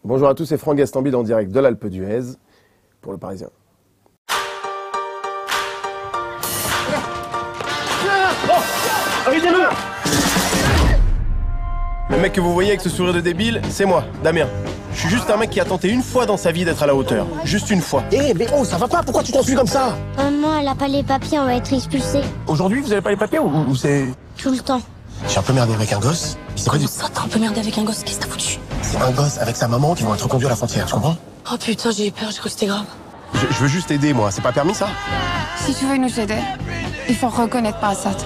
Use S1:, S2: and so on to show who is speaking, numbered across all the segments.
S1: Bonjour à tous, c'est Franck Gastambide en direct de l'Alpe d'Huez pour Le Parisien. Le mec que vous voyez avec ce sourire de débile, c'est moi, Damien. Je suis juste un mec qui a tenté une fois dans sa vie d'être à la hauteur. Juste une fois.
S2: Mais oh, ça va pas, pourquoi tu t'enfuis comme ça?
S3: Maman, elle a pas les papiers, on va être expulsés.
S2: Aujourd'hui, vous avez pas les papiers ou c'est...
S3: Tout le temps.
S2: J'ai un peu merdé avec un gosse. C'est quoi du...
S4: Ça, t'as un peu merdé avec un gosse, qu'est-ce que t'as foutu?
S2: C'est un gosse avec sa maman qui vont être reconduits à la frontière, tu comprends?
S4: Oh putain, j'ai eu peur, j'ai cru que c'était grave.
S1: Je veux juste aider, moi. C'est pas permis, ça?
S5: Si tu veux nous aider, il faut reconnaître Assad.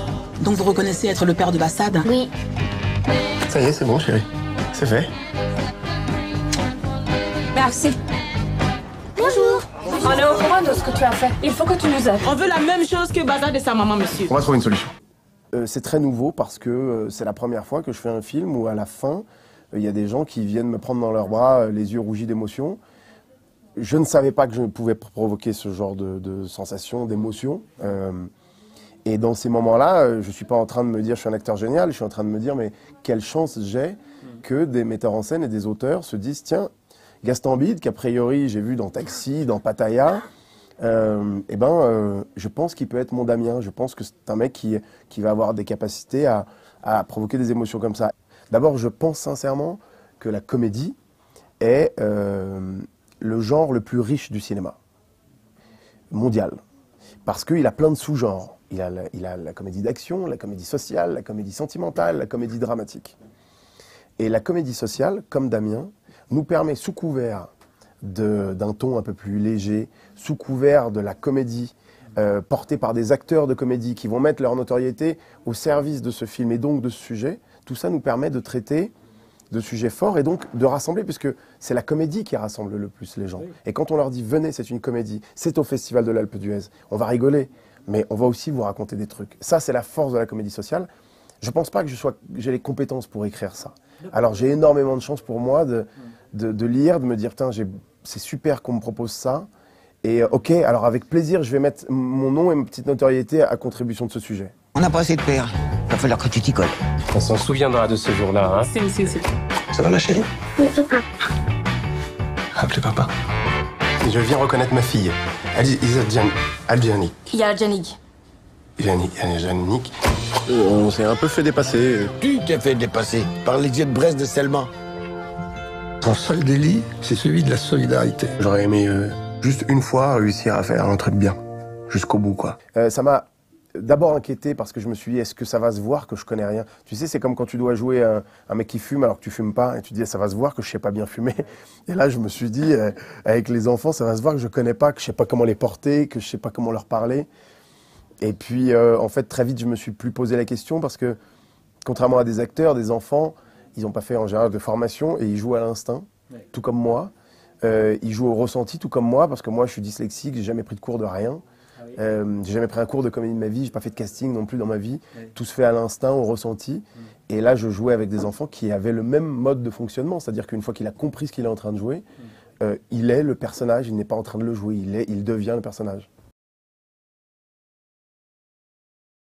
S4: Donc vous reconnaissez être le père de Bassad?
S3: Oui.
S1: Ça y est, c'est bon, chérie. C'est fait.
S5: Merci.
S3: Bonjour.
S5: On est au courant de ce que tu as fait. Il faut que tu nous aides.
S4: On veut la même chose que Bassad et sa maman, monsieur.
S1: On va trouver une solution. C'est très nouveau parce que c'est la première fois que je fais un film où à la fin, il y a des gens qui viennent me prendre dans leurs bras, les yeux rougis d'émotion. Je ne savais pas que je pouvais provoquer ce genre de sensation, d'émotion. Et dans ces moments-là, je ne suis pas en train de me dire je suis un acteur génial, je suis en train de me dire mais quelle chance j'ai que des metteurs en scène et des auteurs se disent tiens, Gastambide, qu'a priori j'ai vu dans Taxi, dans Pattaya, je pense qu'il peut être mon Damien. Je pense que c'est un mec qui va avoir des capacités à provoquer des émotions comme ça. D'abord, je pense sincèrement que la comédie est le genre le plus riche du cinéma mondial. Parce qu'il a plein de sous-genres. Il a la comédie d'action, la comédie sociale, la comédie sentimentale, la comédie dramatique. Et la comédie sociale, comme Damien, nous permet, sous couvert d'un ton un peu plus léger, sous couvert de la comédie, portée par des acteurs de comédie qui vont mettre leur notoriété au service de ce film et donc de ce sujet, tout ça nous permet de traiter de sujets forts et donc de rassembler, puisque c'est la comédie qui rassemble le plus les gens. Et quand on leur dit « venez, c'est une comédie, c'est au Festival de l'Alpe d'Huez », on va rigoler, mais on va aussi vous raconter des trucs. Ça, c'est la force de la comédie sociale. Je ne pense pas que j'ai les compétences pour écrire ça. Alors j'ai énormément de chance pour moi de lire, de me dire « c'est super qu'on me propose ça ». Et ok, alors avec plaisir, je vais mettre mon nom et ma petite notoriété à contribution de ce sujet.
S6: On n'a pas assez de pères. Il va falloir que tu t'y colles.
S7: On s'en souviendra de ce jour-là, hein.
S4: Si.
S2: Ça va ma chérie?
S3: Oui, papa.
S2: Appelez papa.
S1: Je viens reconnaître ma fille, Aljanik.
S4: Il y a Janig.
S1: Janik. On s'est un peu fait dépasser.
S6: Tu t'es fait dépasser par les yeux de Brest de Selma.
S8: Ton seul délit, c'est celui de la solidarité.
S1: J'aurais aimé juste une fois réussir à faire un truc bien, jusqu'au bout, quoi. Ça m'a d'abord inquiété parce que je me suis dit, est-ce que ça va se voir que je connais rien? Tu sais, c'est comme quand tu dois jouer un mec qui fume alors que tu fumes pas, et tu te dis, ça va se voir que je sais pas bien fumer. Et là, je me suis dit, avec les enfants, ça va se voir que je connais pas, que je sais pas comment les porter, que je sais pas comment leur parler. Et puis, en fait, très vite, je me suis plus posé la question parce que, contrairement à des acteurs, des enfants, ils n'ont pas fait en général de formation et ils jouent à l'instinct, tout comme moi. Ils jouent au ressenti, tout comme moi, parce que moi, je suis dyslexique, j'ai jamais pris de cours de rien. J'ai jamais pris un cours de comédie de ma vie, j'ai pas fait de casting non plus dans ma vie. Tout se fait à l'instinct, au ressenti. Et là, je jouais avec des enfants qui avaient le même mode de fonctionnement, c'est-à-dire qu'une fois qu'il a compris ce qu'il est en train de jouer, il est le personnage, il n'est pas en train de le jouer, il devient le personnage.